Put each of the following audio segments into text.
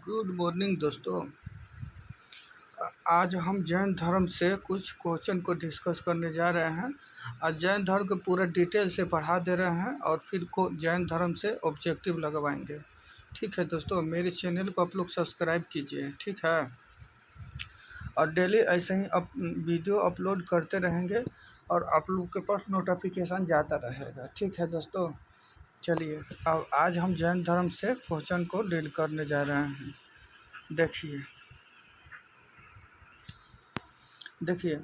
Good morning दोस्तों। आज हम जैन धर्म से कुछ क्वेश्चन को डिस्कस करने जा रहे हैं। आज जैन धर्म को पूरा डिटेल से पढ़ा दे रहे हैं और फिर को जैन धर्म से ऑब्जेक्टिव लगवाएंगे। ठीक है दोस्तों, मेरे चैनल को आप लोग सब्सक्राइब कीजिए, ठीक है। और डेली ऐसे ही वीडियो अपलोड करते रहेंगे और आप लोग के पास नोटिफिकेशन जाता रहेगा, ठीक है दोस्तों। चलिए अब आज हम जैन धर्म से क्वेश्चन को डील करने जा रहे हैं। देखिए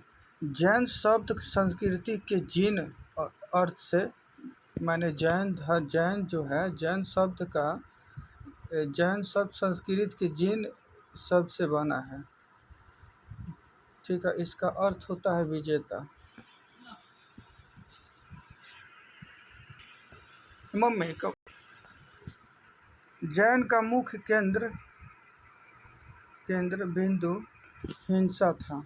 जैन शब्द संस्कृति के जिन अर्थ से, माने जैन जो है, जैन शब्द संस्कृत के जिन शब्द से बना है, ठीक है। इसका अर्थ होता है विजेता। मम्मी का जैन का मुख्य केंद्र बिंदु हिंसा था,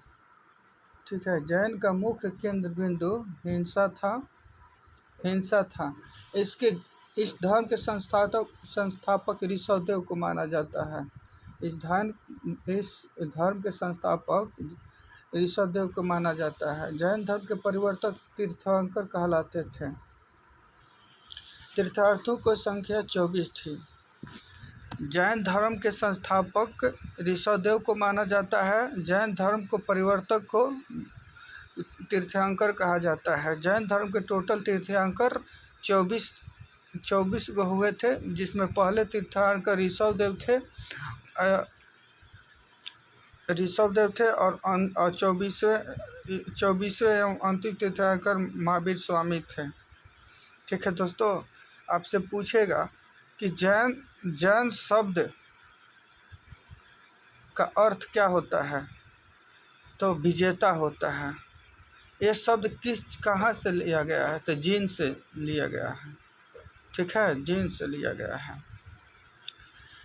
ठीक है। जैन का मुख्य केंद्र बिंदु हिंसा था। इस धर्म के संस्थापक ऋषभदेव को माना जाता है। इस धर्म के संस्थापक ऋषभदेव को माना जाता है। जैन धर्म के परिवर्तक तीर्थंकर कहलाते थे। तीर्थार्थों की संख्या 24 थी। जैन धर्म के संस्थापक ऋषभदेव को माना जाता है। जैन धर्म को परिवर्तक को तीर्थंकर कहा जाता है। जैन धर्म के टोटल तीर्थंकर 24 को हुए थे, जिसमें पहले तीर्थंकर ऋषभदेव थे और 24वें एवं अंतिम तीर्थंकर महावीर स्वामी थे, ठीक है दोस्तों। आपसे पूछेगा कि जैन शब्द का अर्थ क्या होता है, तो विजेता होता है। ये शब्द कहाँ से लिया गया है, तो जीन से लिया गया है, ठीक है, जीन से लिया गया है।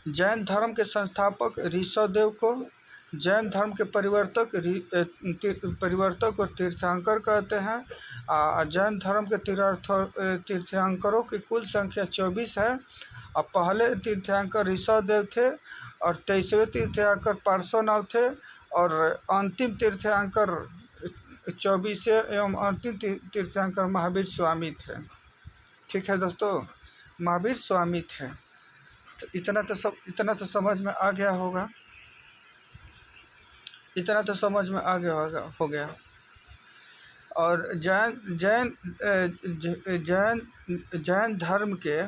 जैन धर्म के संस्थापक ऋषभदेव को जैन धर्म के परिवर्तक और तीर्थंकर कहते हैं। जैन धर्म के तीर्थंकरों की कुल संख्या 24 है। और पहले तीर्थंकर ऋषभदेव थे और 23वें तीर्थंकर पार्श्वनाथ थे और अंतिम तीर्थंकर 24वें एवं अंतिम तीर्थंकर महावीर स्वामी थे, ठीक है दोस्तों। महावीर स्वामी थे। तो इतना तो समझ में आ गया होगा। हो गया। और जैन धर्म के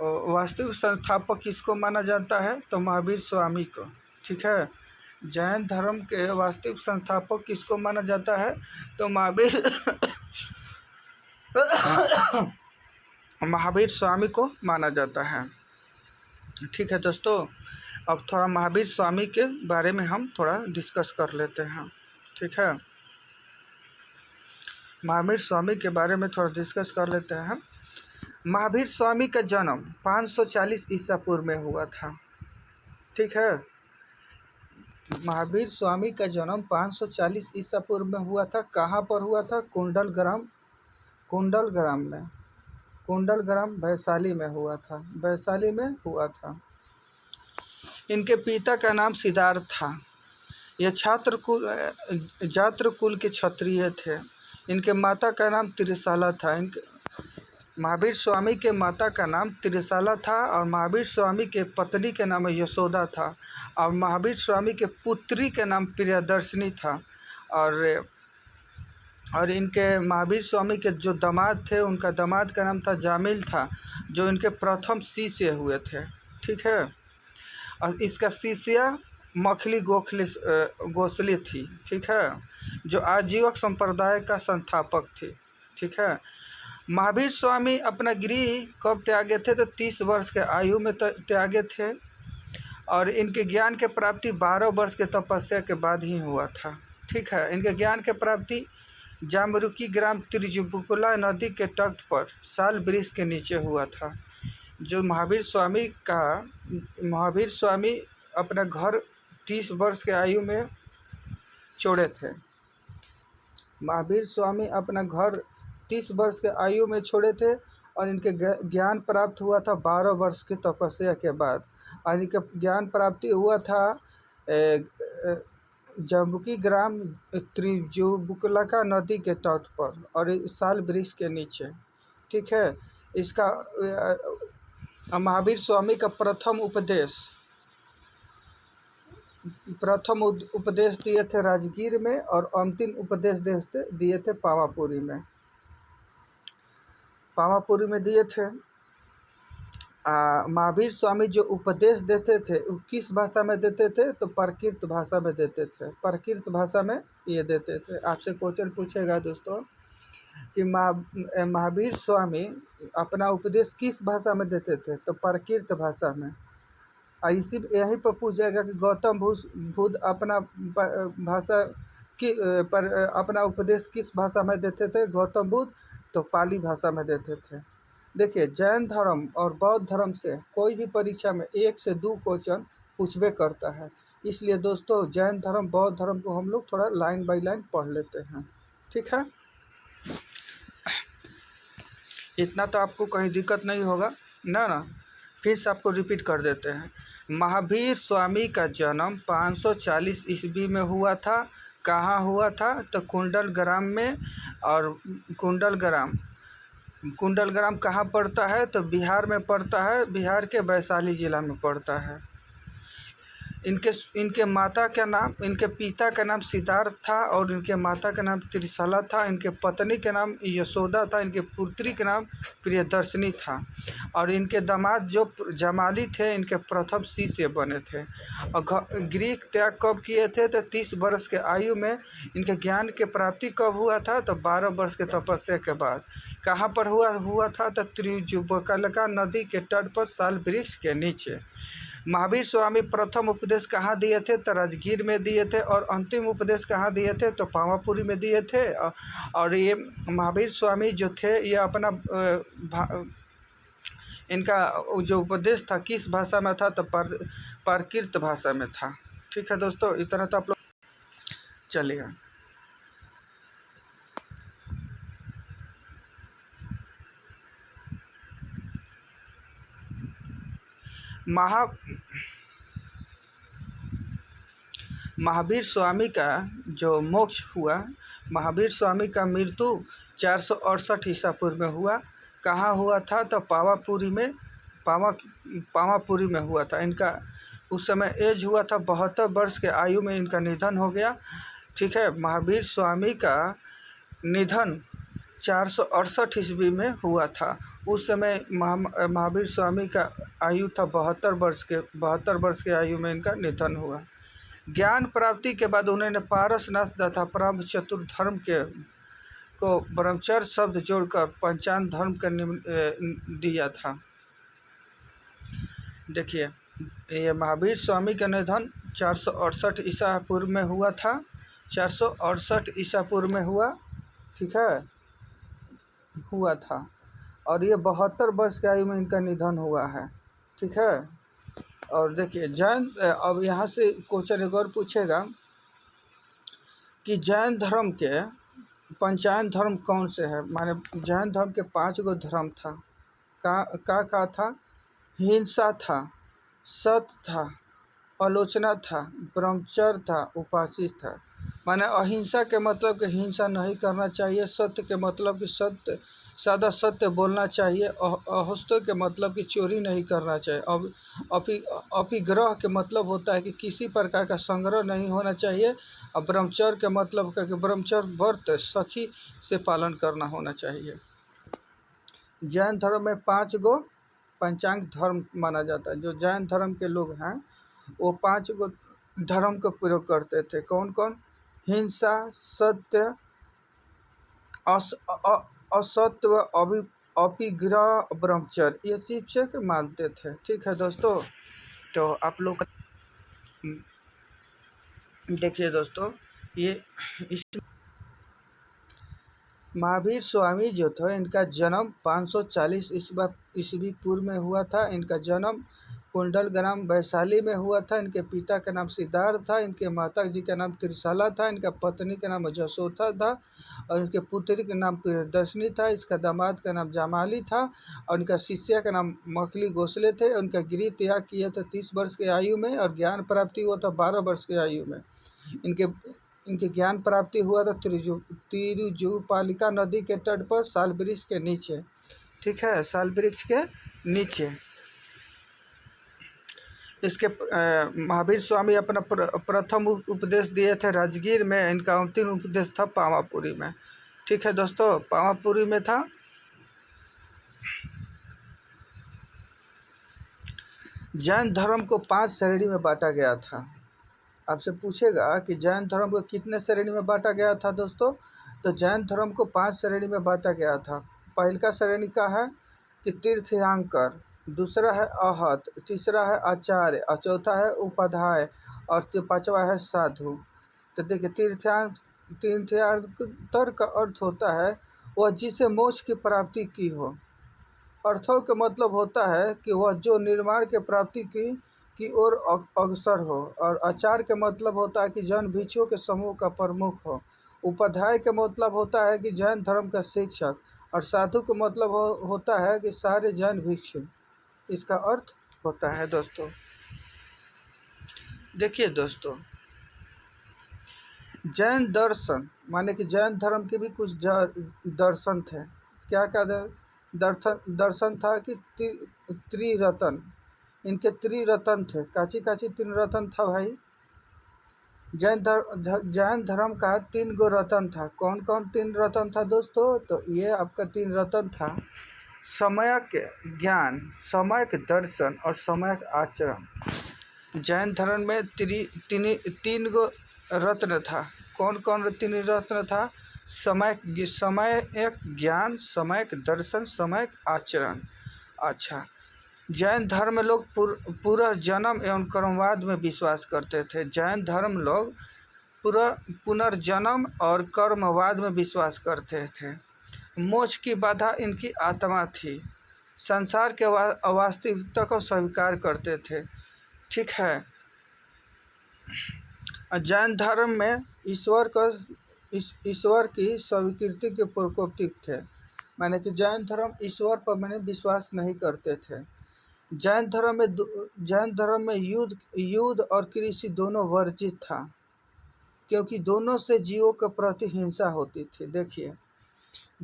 वास्तविक संस्थापक किसको माना जाता है, तो महावीर स्वामी को, ठीक है। जैन धर्म के वास्तविक संस्थापक किसको माना जाता है, तो महावीर स्वामी को माना जाता है, ठीक है दोस्तों। अब थोड़ा महावीर स्वामी के बारे में हम थोड़ा डिस्कस कर लेते हैं, ठीक है। महावीर स्वामी के बारे में थोड़ा डिस्कस कर लेते हैं। महावीर स्वामी का जन्म 540 ईसा पूर्व में हुआ था, ठीक है। महावीर स्वामी का जन्म 540 ईसा पूर्व में हुआ था। कहाँ पर हुआ था? कुंडलग्राम वैशाली में हुआ था। इनके पिता का नाम सिद्धार्थ था। यह जात्र कुल के क्षत्रिय थे। इनके माता का नाम त्रिशाला था। महावीर स्वामी के माता का नाम त्रिशाला था और महावीर स्वामी के पत्नी के नाम यशोदा था और महावीर स्वामी के पुत्री के नाम प्रियदर्शनी था। और इनके महावीर स्वामी के जो दामाद थे, उनका दामाद का नाम था जामिल था, जो इनके प्रथम शिष्य हुए थे, ठीक है। और इसका शिष्य मखली गोखले थी, ठीक है, जो आजीवक संप्रदाय का संस्थापक थी, ठीक है। महावीर स्वामी अपना गृह कब त्यागे थे, तो 30 वर्ष के आयु में त्यागे थे और इनके ज्ञान के प्राप्ति 12 वर्ष के तपस्या के बाद ही हुआ था, ठीक है। इनके ज्ञान के प्राप्ति जामरुकी ग्राम त्रिजुबकुला नदी के तट पर साल वृक्ष के नीचे हुआ था। जो महावीर स्वामी अपना घर 30 वर्ष के आयु में छोड़े थे। महावीर स्वामी अपना घर 30 वर्ष के आयु में छोड़े थे और इनके ज्ञान प्राप्त हुआ था 12 वर्ष की तपस्या के बाद। और इनका ज्ञान प्राप्ति हुआ था जम्बुकी ग्राम त्रिजुबुकलका नदी के तट पर और इस साल वृक्ष के नीचे। ठीक है। इसका महावीर स्वामी का प्रथम उपदेश दिए थे राजगीर में और अंतिम उपदेश दिए थे पावापुरी में दिए थे। महावीर स्वामी जो उपदेश देते थे वो किस भाषा में देते थे? तो प्राकृत भाषा में देते थे। प्राकृत भाषा में ये देते थे। आपसे क्वेश्चन पूछेगा दोस्तों कि महावीर स्वामी अपना उपदेश किस भाषा में देते थे? तो प्राकृत भाषा में। इसी यहीं पर पूछ जाएगा कि गौतम बुद्ध अपना भाषा पर अपना उपदेश किस भाषा में देते थे? गौतम बुद्ध तो पाली भाषा में देते थे। देखिए, जैन धर्म और बौद्ध धर्म से कोई भी परीक्षा में 1 से 2 क्वेश्चन पूछबे करता है। इसलिए दोस्तों जैन धर्म बौद्ध धर्म को हम लोग थोड़ा लाइन बाय लाइन पढ़ लेते हैं। ठीक है, इतना तो आपको कहीं दिक्कत नहीं होगा ना। फिर से आपको रिपीट कर देते हैं। महावीर स्वामी का जन्म 540 ईस्वी में हुआ था। कहाँ हुआ था? तो कुंडलग्राम में। और कुंडलग्राम कहाँ पड़ता है? तो बिहार में पड़ता है। बिहार के वैशाली जिला में पड़ता है। इनके माता का नाम, इनके पिता का नाम सिद्धार्थ था और इनके माता का नाम त्रिशला था। इनके पत्नी का नाम यशोदा था। इनके पुत्री का नाम प्रियदर्शनी था। और इनके दामाद जो जमाली थे इनके प्रथम शिष्य बने थे। और ग्रीक त्याग कब किए थे? तो 30 वर्ष के आयु में। इनके ज्ञान के प्राप्ति कब हुआ था? तो 12 वर्ष के तपस्या के बाद। कहाँ पर हुआ था? तो त्रिजुबुकलका नदी के तट पर साल वृक्ष के नीचे। महावीर स्वामी प्रथम उपदेश कहाँ दिए थे? तो राजगीर में दिए थे। और अंतिम उपदेश कहाँ दिए थे? तो पावापुरी में दिए थे। और ये महावीर स्वामी जो थे ये अपना इनका जो उपदेश था किस भाषा में था? तो प्राकृत भाषा में था। ठीक है दोस्तों, इतना तो आप लोग चलेगा। महावीर स्वामी का जो मोक्ष हुआ, महावीर स्वामी का मृत्यु 468 ईसा पूर्व में हुआ। कहाँ हुआ था? तो पावापुरी में हुआ था। इनका उस समय एज हुआ था 72 वर्ष के आयु में इनका निधन हो गया। ठीक है, महावीर स्वामी का निधन 468 ईस्वी में हुआ था। उस समय महावीर स्वामी का आयु था 72 वर्ष के आयु में इनका निधन हुआ। ज्ञान प्राप्ति के बाद उन्होंने पारसनाथ तथा ब्रह्मचर्य धर्म को ब्रह्मचर्य शब्द जोड़कर पंचांग धर्म का दिया था। देखिए, ये महावीर स्वामी का निधन 468 ईसा पूर्व में हुआ था। 468 ईसा पूर्व में हुआ। ठीक है, हुआ था। और ये 72 वर्ष की आयु में इनका निधन हुआ है। ठीक है। और देखिए जैन, अब यहाँ से क्वेश्चन एक और पूछेगा कि जैन धर्म के पंचायन धर्म कौन से है? माने जैन धर्म के 5 गो धर्म था। का था? हिंसा था, सत्य था, आलोचना था, ब्रह्मचर्य था, उपासित था। माने अहिंसा के मतलब कि हिंसा नहीं करना चाहिए। सत्य के मतलब कि सादा सत्य बोलना चाहिए। अहस्तों के मतलब कि चोरी नहीं करना चाहिए। अपिग्रह के मतलब होता है कि किसी प्रकार का संग्रह नहीं होना चाहिए। और ब्रह्मचर्य के मतलब का कि ब्रह्मचर्य व्रत सखी से पालन करना होना चाहिए। जैन धर्म में 5 गो पंचांग धर्म माना जाता है। जो जैन धर्म के लोग हैं वो 5 गो धर्म का प्रयोग करते थे। कौन कौन? हिंसा, सत्य, असत्य, अपिग्रह, ब्रह्मचर्य, ये शिक्षक मानते थे। ठीक है दोस्तों, तो आप लोग देखिए दोस्तों, ये महावीर स्वामी जो थे इनका जन्म 540 ईस्वी पूर्व में हुआ था। इनका जन्म कुंडल ग्राम वैशाली में हुआ था। इनके पिता का नाम सिद्धार्थ था, इनके माता जी का नाम त्रिशाला था, इनका पत्नी का नाम जसोथा था और इनके पुत्री का नाम प्रियदर्शनी था। इसका दामाद का नाम जामाली था और इनका शिष्य का नाम मखली गोसले थे। उनका गृह त्याग किया था 30 वर्ष की आयु में और ज्ञान प्राप्ति हुआ था 12 वर्ष की आयु में। इनके इनके ज्ञान प्राप्ति हुआ था तिरुजुपालिका नदी के तट पर साल वृक्ष के नीचे। ठीक है, साल वृक्ष के नीचे। इसके महावीर स्वामी अपना प्रथम उपदेश दिए थे राजगीर में। इनका अंतिम उपदेश था पावापुरी में। ठीक है दोस्तों, पावापुरी में था। जैन धर्म को 5 श्रेणी में बांटा गया था। आपसे पूछेगा कि जैन धर्म को कितने श्रेणी में बांटा गया था दोस्तों, तो जैन धर्म को 5 श्रेणी में बांटा गया था। पहला श्रेणी का है कि तीर्थंकर, दूसरा है आहत, तीसरा है आचार्य और चौथा है उपाध्याय और 5वां है साधु। तो देखिए, तीर्थंकर का अर्थ होता है वह जिसे मोक्ष की प्राप्ति की हो। अर्थों का मतलब होता है कि वह जो निर्माण के प्राप्ति की ओर अग्रसर हो। और आचार्य का मतलब होता है कि जैन भिक्षुओं के समूह का प्रमुख हो। उपाध्याय का मतलब होता है कि जैन धर्म का शिक्षक। और साधु का मतलब होता है कि सारे जैन भिक्षु। इसका अर्थ होता है दोस्तों। देखिए दोस्तों, जैन दर्शन माने कि जैन धर्म के भी कुछ दर्शन थे। क्या क्या दर्शन था कि त्रिरत्न। इनके त्रिरत्न थे। काची काची त्रिरत्न था भाई? जैन धर्म का 3 गो रत्न था। कौन कौन 3 रत्न था दोस्तों? तो ये आपका 3 रत्न था: सम्यक ज्ञान, सम्यक दर्शन और सम्यक आचरण। जैन धर्म में 3 गो रत्न था। कौन कौन 3 रत्न था? सम्यक ज्ञान, सम्यक दर्शन, सम्यक आचरण। अच्छा, जैन धर्म में लोग पुनर्जन्म एवं कर्मवाद में विश्वास करते थे। जैन धर्म लोग पुनर्जन्म और कर्मवाद में विश्वास करते थे। मोक्ष की बाधा इनकी आत्मा थी। संसार के अवास्तविकता को स्वीकार करते थे। ठीक है, जैन धर्म में ईश्वर की स्वीकृति के प्रकोपित थे। माने कि जैन धर्म ईश्वर पर मैंने विश्वास नहीं करते थे। जैन धर्म में युद्ध और कृषि दोनों वर्जित था, क्योंकि दोनों से जीवों के प्रति हिंसा होती थी। देखिए,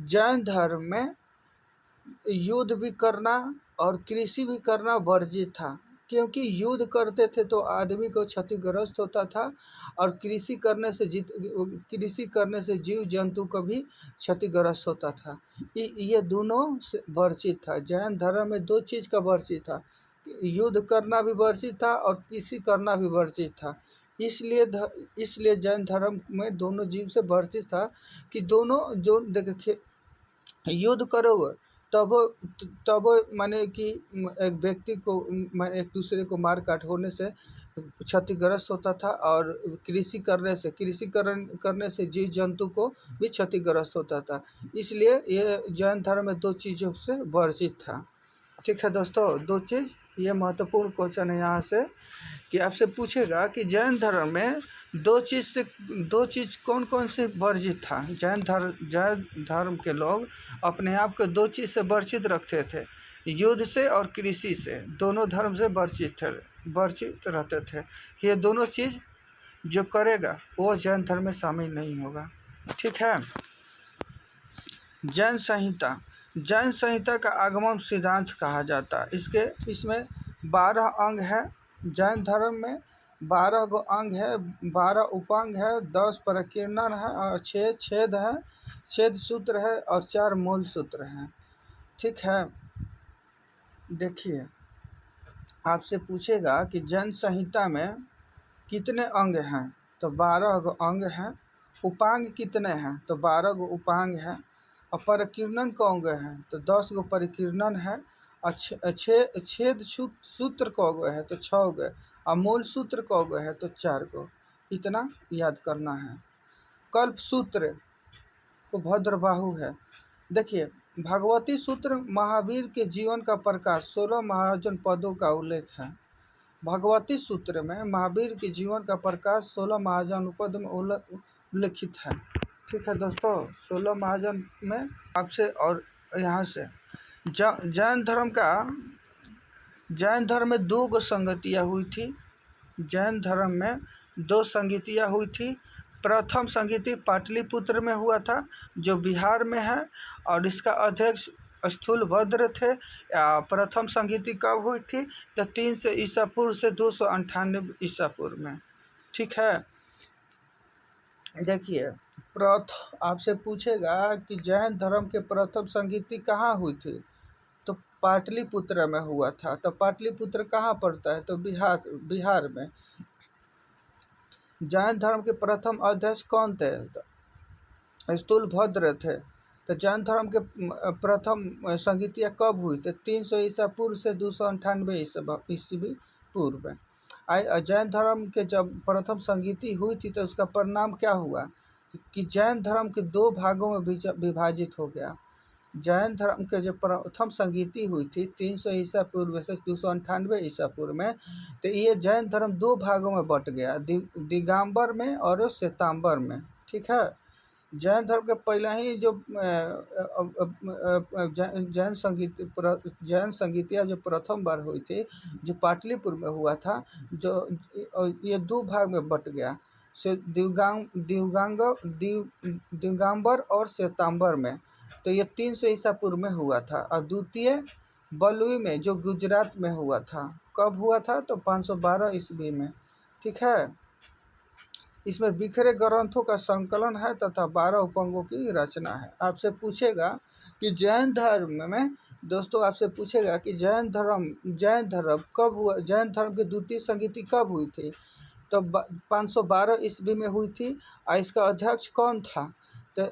जैन धर्म में युद्ध भी करना और कृषि भी करना वर्जित था, क्योंकि युद्ध करते थे तो आदमी को क्षतिग्रस्त होता था और कृषि करने से जीव जंतु को भी क्षतिग्रस्त होता था। ये दोनों वर्जित था। जैन धर्म में 2 चीज़ का वर्जित था: युद्ध करना भी वर्जित था और कृषि करना भी वर्जित था। इसलिए जैन धर्म में दोनों जीव से वर्जित था कि दोनों जो देखिए, युद्ध करोगे तब माने कि एक व्यक्ति को एक दूसरे को मार काट होने से क्षतिग्रस्त होता था और कृषि करने से जीव जंतु को भी क्षतिग्रस्त होता था। इसलिए ये जैन धर्म में 2 चीज़ों से वर्जित था। ठीक है दोस्तों, 2 चीज़। ये महत्वपूर्ण क्वेश्चन है यहाँ से कि आपसे पूछेगा कि जैन धर्म में 2 चीज़ कौन कौन से वर्जित था। जैन धर्म के लोग अपने आप को 2 चीज़ से वर्जित रखते थे: युद्ध से और कृषि से। दोनों धर्म से वर्जित रहते थे कि ये दोनों चीज़ जो करेगा वो जैन धर्म में शामिल नहीं होगा। ठीक है, जैन संहिता का आगमन सिद्धांत कहा जाता है। इसमें 12 अंग है। जैन धर्म में 12 गो अंग है, 12 उपांग है, 10 प्रकीर्णन है और 6 छेद सूत्र है और 4 मूल सूत्र हैं। ठीक है, देखिए, आपसे पूछेगा कि जैन संहिता में कितने अंग हैं, तो 12 गो अंग हैं। उपांग कितने हैं, तो 12 गो उपांग हैं। और परिकीर्णन को अंग हैं, तो 10 गो परिकीर्णन है। और छेद सूत्र को अंग है, तो 6 गो। और मूल सूत्र को अंग है, तो 4 गो। इतना याद करना है। कल्प सूत्र को भद्रबाहु है। देखिए, भगवती सूत्र महावीर के जीवन का प्रकाश 16 महाजन पदों का उल्लेख है। भगवती सूत्र में महावीर के जीवन का प्रकाश 16 महाजन पद में उल्लेखित है। ठीक है दोस्तों, 16 महाजन में आपसे और यहाँ से जैन धर्म में दो संगतियाँ हुई थी। जैन धर्म में दो संगतियाँ हुई थी। प्रथम संगति पाटलिपुत्र में हुआ था जो बिहार में है, और इसका अध्यक्ष स्थूलभद्र थे। प्रथम संगति कब हुई थी? तो 300 ईसा पूर्व से 298 ईसा पूर्व में। ठीक है, देखिए आपसे पूछेगा कि जैन धर्म के प्रथम संगति कहाँ हुई थी, तो पाटलिपुत्र में हुआ था। तो पाटलिपुत्र कहाँ पड़ता है? तो बिहार में। जैन धर्म के प्रथम अध्यक्ष कौन थे? तो स्थूलभद्र थे। तो जैन धर्म के प्रथम संगतियाँ कब हुई? तो 300 ईसा पूर्व से 298 ईस्वी पूर्व में। जैन धर्म के जब प्रथम संगति हुई थी तो उसका परिणाम क्या हुआ कि जैन धर्म के दो भागों में विभाजित हो गया। जैन धर्म के जो प्रथम संगति हुई थी 300 ईसा पूर्व से 298 ईसा पूर्व में, तो ये जैन धर्म दो भागों में बट गया, दिगंबर में और श्वेतांबर में। ठीक है, जैन धर्म के पहले ही जो जैन संगीतियाँ जो प्रथम बार हुई थी, जो पाटलिपुत्र में हुआ था, जो ये दो भाग में बट गया, दिगंबर और श्वेतांबर में। तो ये 300 ईसा पूर्व में हुआ था। और द्वितीय बलुई में जो गुजरात में हुआ था, कब हुआ था? तो 512 ईस्वी में। ठीक है, इसमें बिखरे ग्रंथों का संकलन है तथा 12 उपंगों की रचना है। आपसे पूछेगा कि जैन धर्म में, दोस्तों आपसे पूछेगा कि जैन धर्म कब हुआ, जैन धर्म की द्वितीय संगति कब हुई थी? तो 512 ईस्वी में हुई थी। और इसका अध्यक्ष कौन था? तो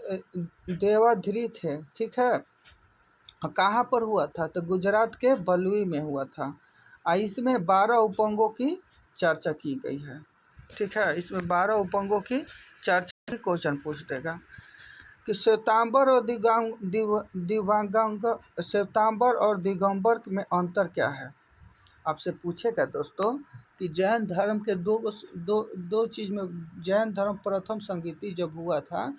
देवाधिरी थे। ठीक है, कहाँ पर हुआ था? तो गुजरात के बलुई में हुआ था। और इसमें 12 उपंगों की चर्चा की गई है। ठीक है, इसमें 12 उपंगों की चर्चा की क्वेश्चन पूछ देगा कि श्वेतांबर और दिगंबर में अंतर क्या है। आपसे पूछेगा दोस्तों कि जैन धर्म के दो चीज़ में, जैन धर्म प्रथम संगति जब हुआ था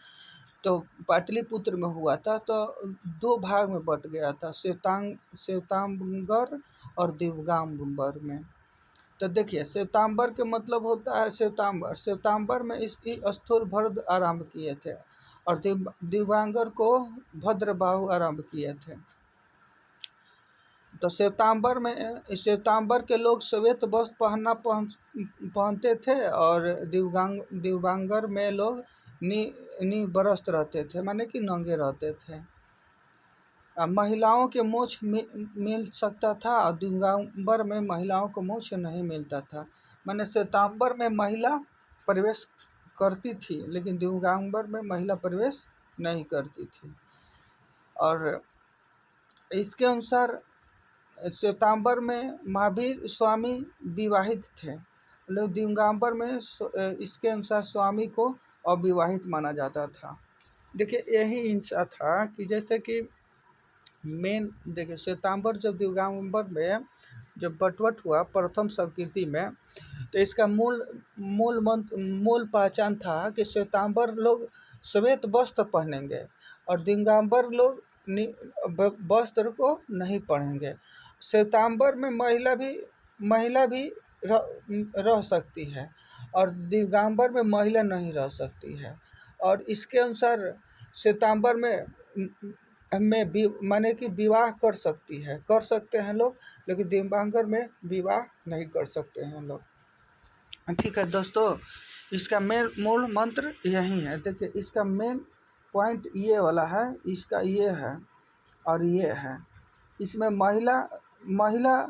तो पाटलिपुत्र में हुआ था, तो दो भाग में बट गया था, श्वेतांबर और दिगंबर में। तो देखिए, श्वेतांबर के मतलब होता है श्वेतांबर में इसकी स्थूलभद्र आरंभ किए थे, और दिगंबर को भद्रबाहु आरंभ किए थे। तो श्वेतांबर के लोग श्वेत वस्त्र पहनते थे, और दिगंबर में लोग निवस्त्र रहते थे, माने कि नंगे रहते थे। महिलाओं के मोछ मिल सकता था, और दिगंबर में महिलाओं को मोछ नहीं मिलता था। माने श्वेतांबर में महिला प्रवेश करती थी, लेकिन दिगंबर में महिला प्रवेश नहीं करती थी। और इसके अनुसार श्वेतांबर में महावीर स्वामी विवाहित थे, लोग दिगंबर में इसके अनुसार स्वामी को अविवाहित माना जाता था। देखिए, यही इंसा था कि जैसे कि मेन, देखिए श्वेतांबर जब दिगंबर में जब बटवट हुआ प्रथम संस्कृति में, तो इसका मूल पहचान था कि श्वेतांबर लोग श्वेत वस्त्र पहनेंगे और दिगंबर लोग वस्त्र को नहीं पहनेंगे। श्वेतांबर में महिला भी रह सकती है, और दिगंबर में महिला नहीं रह सकती है। और इसके अनुसार श्वेतांबर में माने कि विवाह कर सकते हैं लोग, लेकिन दिगंबर में विवाह नहीं कर सकते हैं लोग। ठीक है दोस्तों, इसका मूल मंत्र यही है। देखिए, इसका मेन पॉइंट ये वाला है, इसका ये है और ये है। इसमें महिला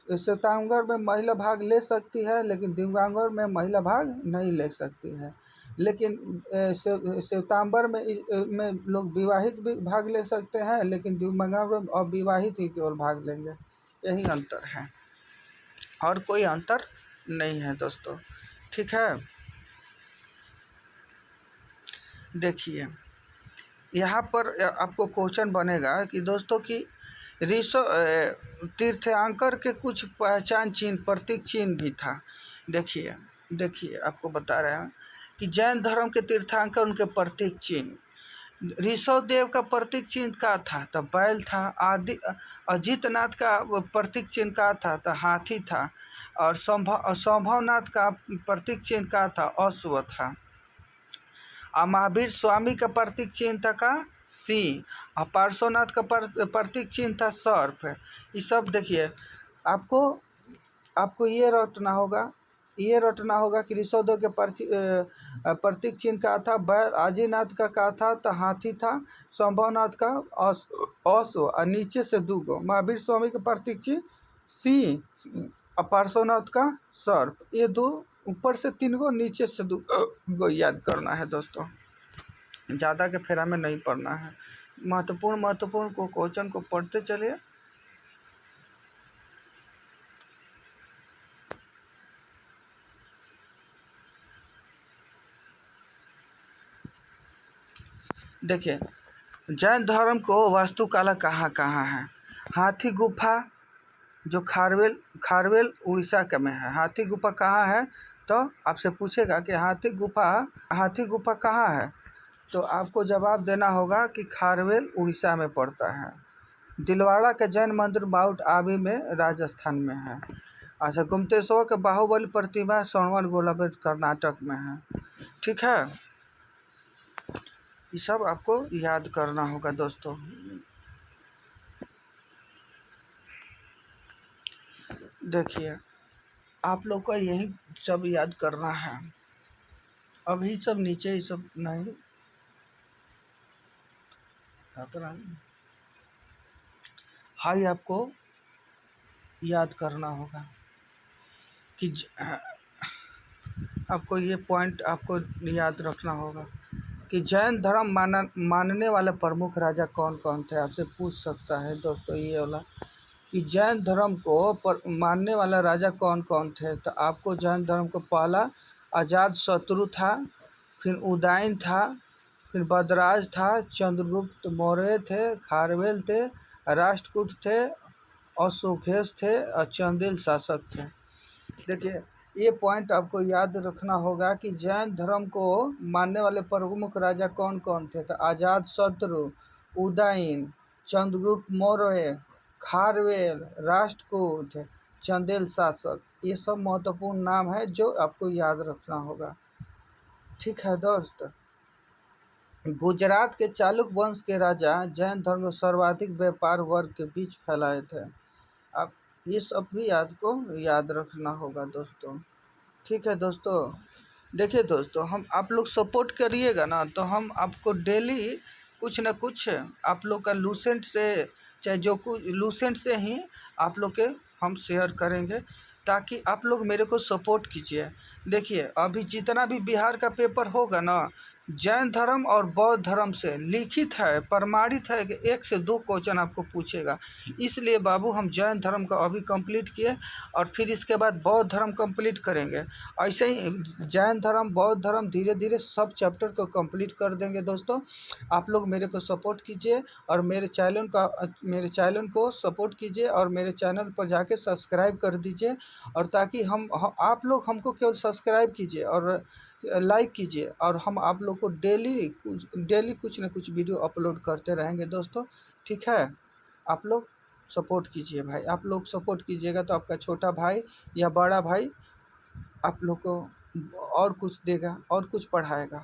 श्वेतांबर में महिला भाग ले सकती है, लेकिन दिगंबर में महिला भाग नहीं ले सकती है। लेकिन श्वेतांबर में लोग विवाहित भी भाग ले सकते हैं, लेकिन दिगंबर में अविवाहित ही केवल भाग लेंगे। यही अंतर है, और कोई अंतर नहीं है दोस्तों। ठीक है, देखिए यहाँ पर आपको क्वेश्चन बनेगा कि दोस्तों कि ऋषि तीर्थंकर के कुछ पहचान चिन्ह प्रतीक चिन्ह भी था। देखिए देखिए आपको बता रहे हैं कि जैन धर्म के तीर्थंकर उनके प्रतीक चिन्ह ऋषभ देव का प्रतीक चिन्ह का था तो बैल था। आदि अजितनाथ का प्रतीक चिन्ह का था तो हाथी था। और संभवनाथ का प्रतीक चिन्ह का था अश्व था। महावीर स्वामी का प्रतीक चिन्ह था का सिंह। और पार्श्वनाथ का प्रतीक चिन्ह था सर्प। ये सब देखिए आपको ये रटना होगा कि ऋषभदेव के प्रतीक चिन्ह का था बैल। आदिनाथ का था तो हाथी था। संभवनाथ का अश्व और नीचे से दूगो। महावीर स्वामी का प्रतीक चिन्ह सिंह और पार्श्वनाथ का सर्प। ये दो ऊपर से 3 गो नीचे से 2 गो याद करना है दोस्तों, ज़्यादा के फेरा में नहीं पढ़ना है। महत्वपूर्ण को क्वेश्चन को पढ़ते चलिए। देखिए जैन धर्म को वास्तुकला कहाँ है। हाथी गुफा जो खारवेल उड़ीसा के में है। हाथी गुफा कहाँ है तो आपसे पूछेगा कि हाथी गुफा कहाँ है तो आपको जवाब देना होगा कि खारवेल उड़ीसा में पड़ता है। दिलवाड़ा के जैन मंदिर माउंट आबू में राजस्थान में है। अच्छा गुप्तेश्वर के बाहुबली प्रतिमा श्रवण बेलागोला कर्नाटक में है। ठीक है, ये सब आपको याद करना होगा दोस्तों। देखिए आप लोग का यही सब याद करना है। अभी सब नीचे ही सब नहीं हाई आपको याद करना होगा कि आपको ये पॉइंट आपको याद रखना होगा कि जैन धर्म मानने वाले प्रमुख राजा कौन कौन थे। आपसे पूछ सकता है दोस्तों ये वाला कि जैन धर्म को मानने वाला राजा कौन कौन थे। तो आपको जैन धर्म को पहला अजातशत्रु था, फिर उदयन था, फिर भद्राज था, चंद्रगुप्त मौर्य थे, खारवेल थे, राष्ट्रकूट थे, अशोकेश थे और चंदेल शासक थे। देखिए ये पॉइंट आपको याद रखना होगा कि जैन धर्म को मानने वाले प्रमुख राजा कौन कौन थे। तो अजातशत्रु, उदयन, चंद्रगुप्त मौर्य, खारवेल, राष्ट्रकूट, चंदेल शासक, ये सब महत्वपूर्ण नाम है जो आपको याद रखना होगा। ठीक है दोस्त, गुजरात के चालुक वंश के राजा जैन धर्म को सर्वाधिक व्यापार वर्ग के बीच फैलाए थे। आप ये सब भी याद रखना होगा दोस्तों। ठीक है दोस्तों, देखिए दोस्तों हम आप लोग सपोर्ट करिएगा ना तो हम आपको डेली कुछ न कुछ आप लोग का लूसेंट से चाहे जो कुछ लूसेंट से ही आप लोग के हम शेयर करेंगे ताकि आप लोग मेरे को सपोर्ट कीजिए। देखिए अभी जितना भी बिहार का पेपर होगा ना जैन धर्म और बौद्ध धर्म से लिखित है, प्रमाणित है कि 1 से 2 क्वेश्चन आपको पूछेगा। इसलिए बाबू हम जैन धर्म का अभी कंप्लीट किए और फिर इसके बाद बौद्ध धर्म कंप्लीट करेंगे। ऐसे ही जैन धर्म बौद्ध धर्म धीरे धीरे सब चैप्टर को कंप्लीट कर देंगे दोस्तों। आप लोग मेरे को सपोर्ट कीजिए और मेरे चैनल को सपोर्ट कीजिए और मेरे चैनल पर जाके सब्सक्राइब कर दीजिए। और ताकि आप लोग हमको केवल सब्सक्राइब कीजिए और लाइक कीजिए और हम आप लोग को डेली कुछ न कुछ वीडियो अपलोड करते रहेंगे दोस्तों। ठीक है, आप लोग सपोर्ट कीजिए भाई। आप लोग सपोर्ट कीजिएगा तो आपका छोटा भाई या बड़ा भाई आप लोग को और कुछ देगा और कुछ पढ़ाएगा।